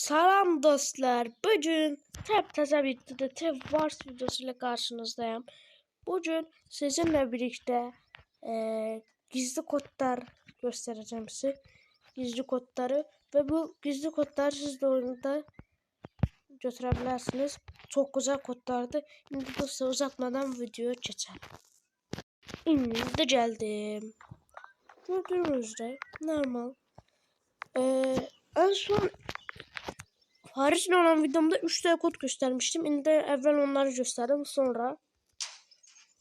Salam dostlar. Bugün təzə bir Tev Wars videosu ile karşınızdayım. Bugün sizinle birlikte gizli kodlar göstereceğim size. Gizli kodları ve bu gizli kodları siz de oyunda götürebilirsiniz. Çok güzel kodlardı. Şimdi dostlar uzatmadan videoya geçelim. Şimdi geldim. Gördüğünüz üzere normal. En son Paris'le olan videomda 3 tane kod göstermiştim. Şimdi evvel onları gösterdim. Sonra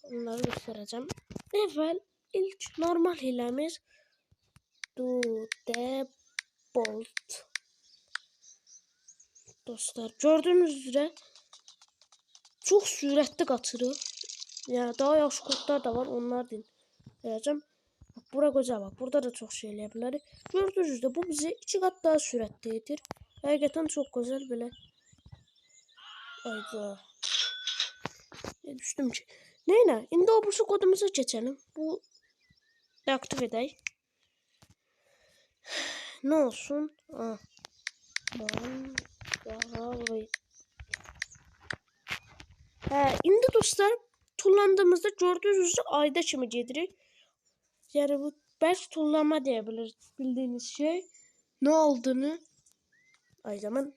onları göstereceğim. Evvel ilk normal hilemiz Do the Bolt. Dostlar gördüğünüz üzere çok süratli katırır. Yani daha yaxşı kodlar da var. Onlar da vereceğim. Bak bura güzel bak. Burada da çok şey yapabilir. Gördüğünüz üzere bu bize 2 kat daha süratlidir. Hakikaten çok güzel böyle. Hayda. Düştüm ki. Neyine? Şimdi o bu kodumuza geçelim. Bu aktif edeyim. Ne olsun? Şimdi dostlar tullandığımızda gördüğünüz üzere ayda kimi gedirik. Yani bu belki tullanma diyebilir bildiğiniz şey. Ne olduğunu ay zaman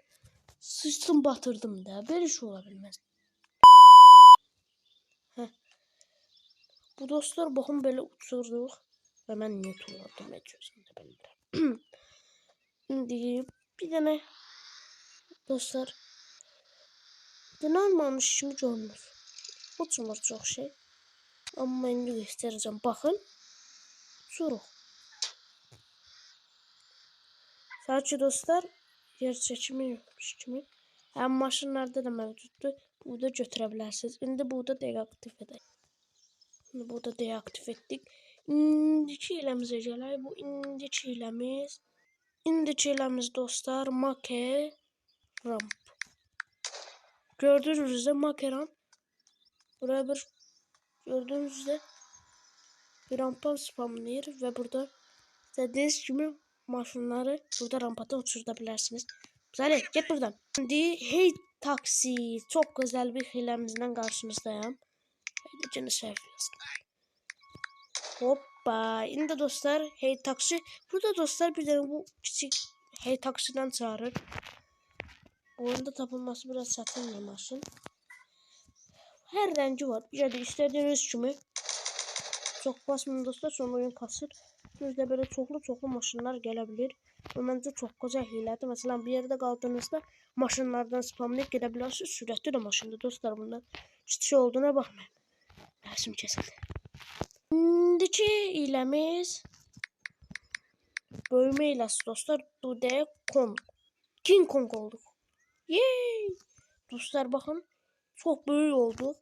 sıçtım batırdım da böyle şey olabilmez. Bu dostlar bakın böyle uçurduk ve ben niye tullandım ediyorsun da bilmiyorum. Şimdi bir tane dostlar inanmamış şimdi görünür. Uçmur çok şey. Ama ben de göstereceğim. Bakın. Uçuruk. Sadece dostlar yer çekimi yokmuş kimi. Hem maşınlarda da mevcuttu. Burada götürebilirsiniz. Şimdi burada deaktif edelim. Şimdi burada deaktif ettik. İndiki ilemize gələk. Bu indiki ilemiz. İndiki ilemiz dostlar Make Ramp. Gördüğünüz üzere Make Ramp. Buraya bir gördüğünüz üzere bir rampa spamlayır ve burada istediğiniz gibi maşınları burada rampadan uçurabilirsiniz. Güzel, git buradan. Şimdi Hey Taksi çok güzel bir hilemizden karşınızdayım. Haydi canı seviyorsun. Hoppa. Şimdi dostlar Hey Taksi. Burada dostlar bir de bu küçük Hey Taksi'den çağırır. Bu oyunda tapılması biraz satın bir maşın. Her rengi var. Bir de istediğiniz gibi. Çok basmayın dostlar sonra oyun kasır. Sizde böyle çoklu maşınlar gelebilir. Ve bence çok güzel hilədir. Mesela bir yerde kaldığınızda maşınlardan spamlayıp gidebilirsiniz. Süratli de maşında dostlar bunlar. Hiç şey olduğuna bakmayın. Resim kesildi. Şimdiki iləmiz bölme hilesi dostlar. Dude Kong. King Kong olduk. Yay! Dostlar bakın. Çok büyük oldu.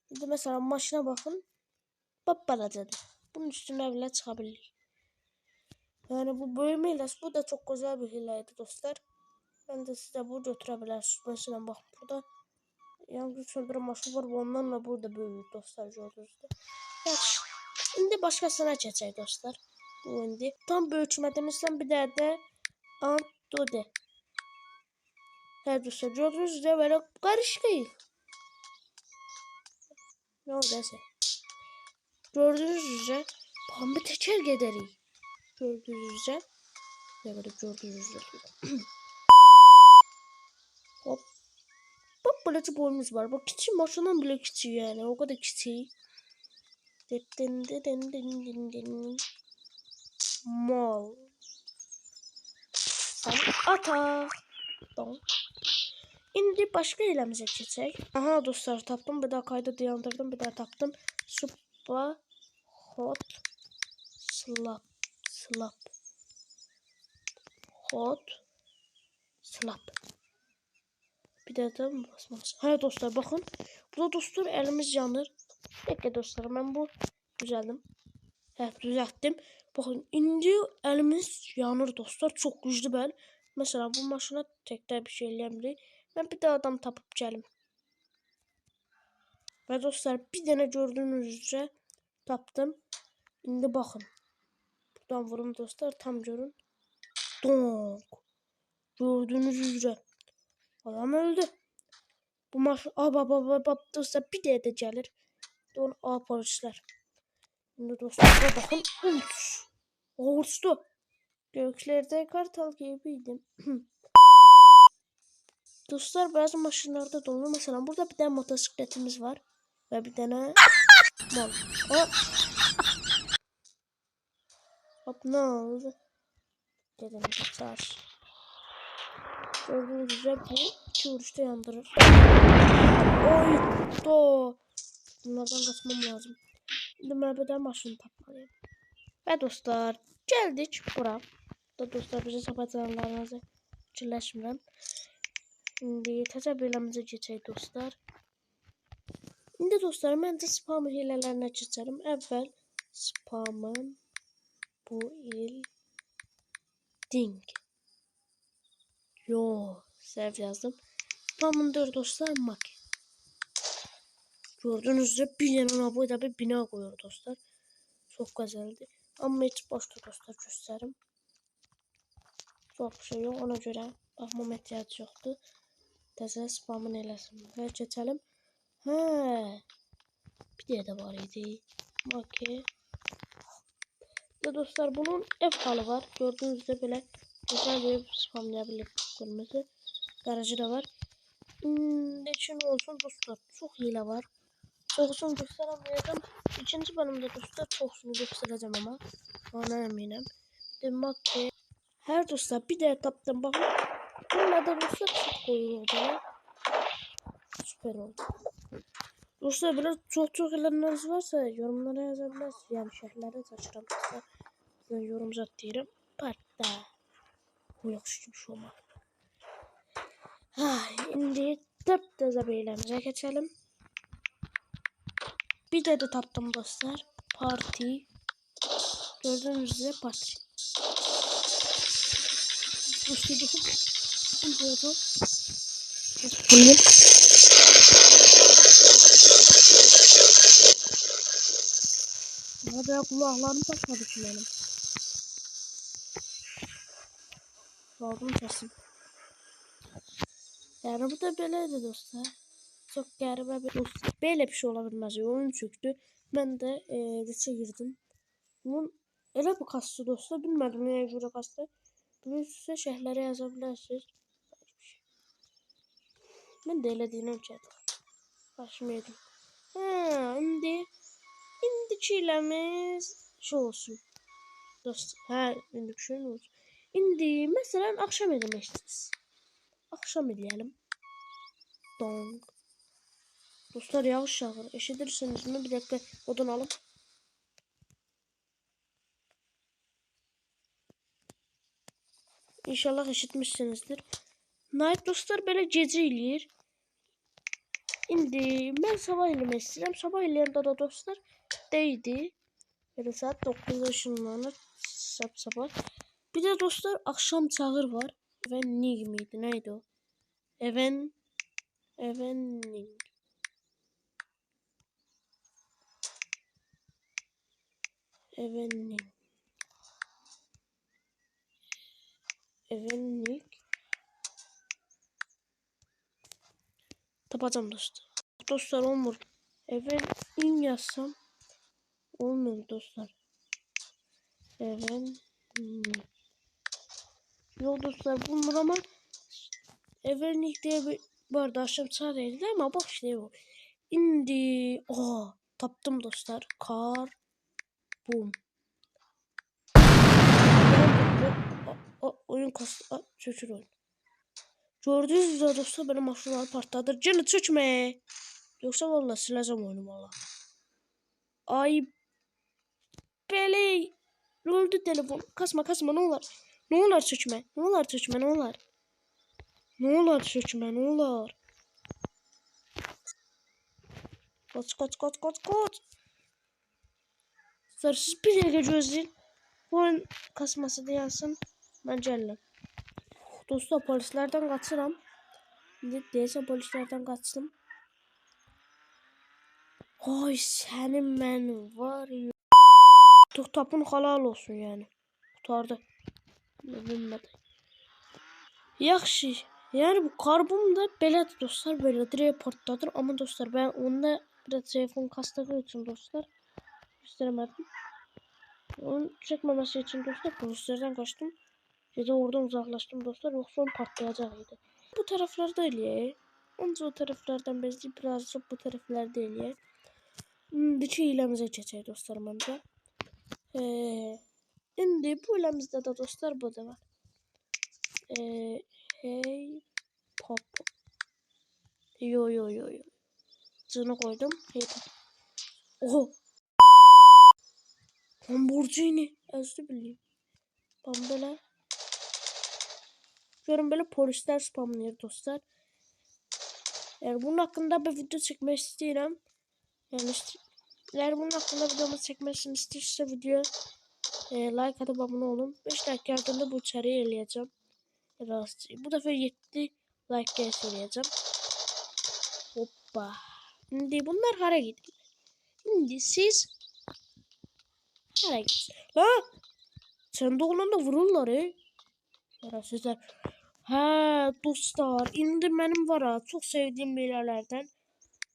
Şimdi mesela maşına bakın. Babbalacadır. Bunun üstüne bile çıkabilir. Yani bu bölme hilesi bu da çok güzel bir hileydi dostlar. Ben de size bu götürebilirsiniz. Mesela bak burada yangın söndürme maşını var. Onlarla burada büyük dostlar gördüğünüzde. Evet. Şimdi başkasına geçecek dostlar. Bu indi. Tam ölçmedimizden bir daha da Antode. Evet dostlar gördüğünüz üzere böyle karışık değil. Ne olduysa. Gördüğünüz üzere pambe teker gederi. Gördüğünüz üzere. Ne böyle gördüğünüz üzere. Hop. Bak böylece boyumuz var. Bak küçük maşından bile küçük yani. O kadar küçük. Mal. Ata. Şimdi başka elemize geçecek. Aha dostlar taptım. Bir daha kaydı dayandırdım. Bir daha taptım. Super hot slap. Hot slap. Bir daha da mı basmamız? Hayır dostlar bakın. Burada dostlar elimiz yanır. Bekle dostlar ben bu düzeldim. Evet düzelttim. Bakın indi elimiz yanır dostlar. Çok güçlü ben. Mesela bu maşına tekrar bir şey eləyəmirik. Ben bir daha adam tapıp gelim. Ve dostlar bir tane gördüğünüz üzere taptım. Şimdi bakın. Buradan vurun dostlar tam görün. Donk. Gördüğünüz üzere. Adam öldü. Bu maşın dostlar bir de gelir. Onu polisler. Şimdi dostlar bakın. Uçtu. Göklerde kartal gibiydim. Dostlar bazı maşınlarda dolu. Mesela burada bir tane motosikletimiz var. Ve bir tane mal. Hop ne oldu? Dedim sağır. Gördüğünüz üzere bu 2 vuruşta yandırır. Oy do. Bunlardan kaçmam lazım. Şimdi ben maşını tapmalıyım. Ve dostlar geldik bura. Da dostlar bize sapatlarınızı çilleşmirəm. Şimdi təcəbbürlərimizə keçək dostlar. İndi dostlar məncə spam hilələrinə keçərim. Əvvəl spamın bu il ding. Yo, səhv yazdım. Spamın 4 dostlar mak. Gördüğünüz üzere bir yana bu da bir bina koyuyor dostlar. Çok güzeldi. Ama hiç boştu dostlar gösterim. Çok bir şey yok ona göre bakmam ihtiyaç yoktu. Təzə spamın eləsin və keçelim. Bir de var idi. Okey. Ve dostlar bunun ev halı var. Gördüğünüz üzere böyle güzel bir spamlayabilir kırmızı. Garajı da var. Ne için olsun dostlar çok hile var. Çoxusunu göstərəməyəcəm. İkinci bölümdə dostlar çoxusunu göstərəcəm ama. Ona eminim. Demək ki, hər dostlar bir də tapdım. Baxın. Bunlar da dostlar çok koyuldu. Süper oldu. Dostlar biraz çok ilerleriniz varsa yorumlara yazabilirsiniz. Yani şərhlərə açıram dostlar. Sizə yorum zat deyirəm. Partda. Bu yaxşı olma. İndi təzə beyləmizə keçelim. Bir de taptım dostlar. Parti. Gördüğünüz üzere parti. Hadi kulaklarım takmadı ki benim. Aldım kesin. Yani bu da böyleydi dostlar. Çok qəribə bir dostlar. Böyle bir şey olabilmez. Oyun çöktü. Ben de riske girdim. Bunun elə bir kastı dostlar. Bilmədim nəyə görə kastı. Bunu sizə şərhlərə yazabilirsiniz. Ben de elədiyini ölçədim. Başımı yedim. İndiki iləmiz şey olsun. Dostlar, indiki şey olsun. İndi məsələn akşam eləmək istəyirsiniz. Akşam eləyelim. Dong. Dostlar yağış yağır. Eşidirsiniz mi? Bir dakika odun alıp. İnşallah eşitmişsinizdir. Night dostlar böyle gece eləyir. İndi ben sabah eləmək istəyirəm. Sabah eləyəndə da dostlar deydi. Böyle saat 9'da ışınlanır. Sabah. Bir de dostlar akşam çağır var. Evening miydi? Neydi o? Evening. Evening. Tapacağım dostlar. Dostlar olmur. Evening yazsam olmuyor dostlar. Evening. Yok dostlar bulmur ama Evening diye bir vardı akşam çağırıydı ama bak işte o. İndi. Taptım dostlar. Kar. Boom. Oyun kastı. Çöçür oyun. Gördüğünüz üzere dostlar benim maşınlar partladır. Canı çökme. Yoksa vallahi sileceğim oyunu valla. Ay. Beli. Öldü telefon. Kasma ne olur. Ne olur çökme. Ne olur çökme ne olur. Ne olur çökme ne olur. Kaç. Siz bir dakika gözleyin. Bu oyun kasması diyorsun. Ben geldim. Dostlar polislerden kaçıram. Deyəsən polislerden kaçtım. Ay senin ben var ya. Tapın halal olsun yani. Kurtardı. Bilmədim. Yaxşı. Yani bu karbon da belə dostlar, belə direkt partladır. Ama dostlar ben onda biraz telefon kastığı için dostlar gösteremedim. Onun çekmemesi için dostlar polislerden kaçtım. Ya da oradan uzaklaştım dostlar, yoksa onu patlayacaktı. Bu taraflarda eləyək. Onca o taraflardan bezleyip birazcık bu taraflarda eləyək. İndiki iləmizə keçək dostlar məncə. İndi bu iləmizdə də dostlar bu da var. Hey pop. Yo. Cını koydum. Hey pop. Oho. Lamborghini. Özlü bileyim. Ben böyle. Görün böyle polisler spamlıyor dostlar. Yani bunun hakkında bir video çekmek istedim. Yani eğer bunun hakkında videomu çekmesini istiyorsa video like atıp abone olun. 5 dakika ardında bu içeriği eləyəcəm. Bu defa 7 like gəlsə eləyəcəm. Hoppa. Şimdi bunlar hara gidiyor? Şimdi siz hara gidiyorsunuz? Ha? Sen de olanda vururlar sizler. Ha dostlar. İndi benim var ha. Çok sevdiğim beylerlerden.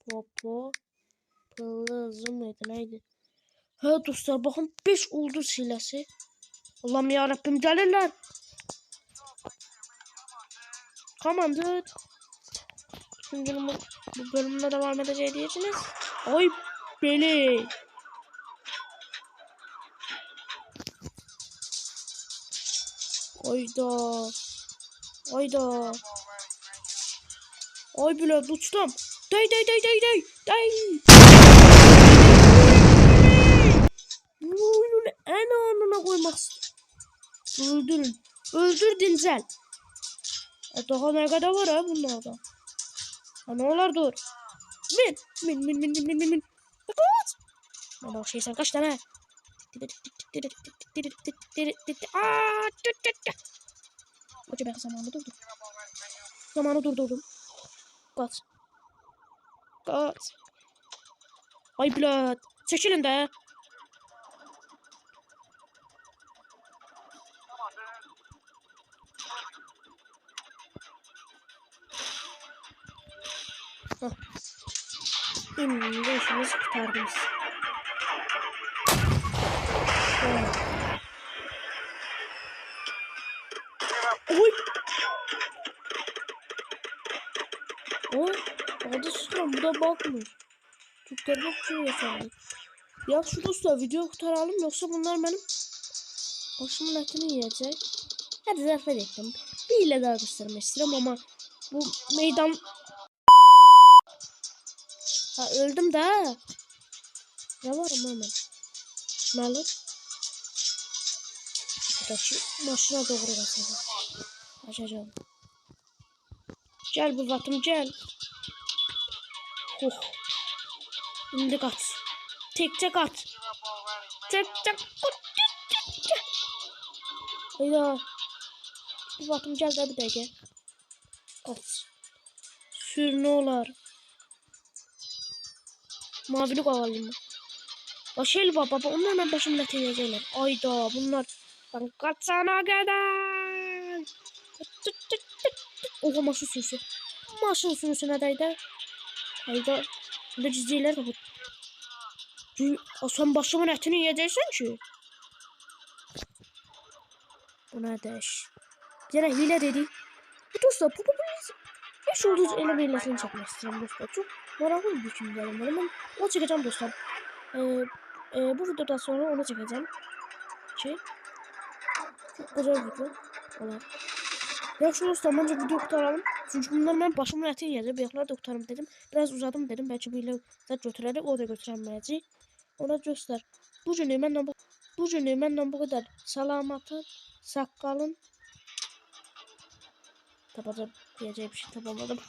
Popo. Pılızı mıydı neydi? Ha dostlar bakın 5 oldu silesi. Allah'ım yarabbim gelirler. Tamamdır. Şimdi bu bölümde devam edeceğiz diyeceksiniz. Ay beni. Ayda. Ayda. Ay bile uçtum. Day. Bu oyunun en anına koymak istiyorum. Öldür Dinzel. Daha ne kadar var ha bunlarda? Ha ne olar dur. Min. Kaç. Bana şey sen kaç tane. Hoca ben zamanı durdum. Zamanı durdurdum. Kaç. Ay blöd. Çekilin de. Şimdi işimizi kurtardınız. Oy. Oy. Hadi sustum, bu da bakmıyor. Türkler yok şey yaşandı. Ya şu dostlar video kurtaralım, yoksa bunlar benim başımın etini yiyecek. Hadi zafer ettim. Bir ile daha göstermek istedim ama bu meydan... Ha öldüm de. Ne var hemen? Malum. Buradaki maşına doğru basacağım. Açacağım. Gel bu vatım gel. Oh. Şimdi kaç. Tekçe kaç. Tekçe kaç. Hayda. Bu vatım gel de bir de gel. Kaç. Sür ne olar. Mavilik alayım mı? Başel baba onlar hemen başımda teyzeyler. Ayda bunlar. Ben kaçana kadar. Oha maşın sürüsü. Maşın sürüsü nedeydi? Hayda. Burada cizgiler de bu. Sen başımın etini yiyeceksin ki. Bu ne deş? Yine hile dedi. Dostlar bu 5 yıldız elemeylesini çekmek istiyorum dostlar. Çok meraklı bir düşüncelerim var. Ben onu çekeceğim dostlar. Bu videodan sonra onu çekeceğim. Çok güzel bir video. Olur. Ya şu dostlar bence video kurtaralım. Çünkü bunlar ben başımın eti yiyecek. Bıyıkları da kurtarım dedim. Biraz uzadım dedim. Belki böyle da götürerek o da götüremeyecek. Ona göster. Bu cümleyi benden bu kadar. Salamatı, sakkalın. Tabaca diyeceğim bir şey tapamadım.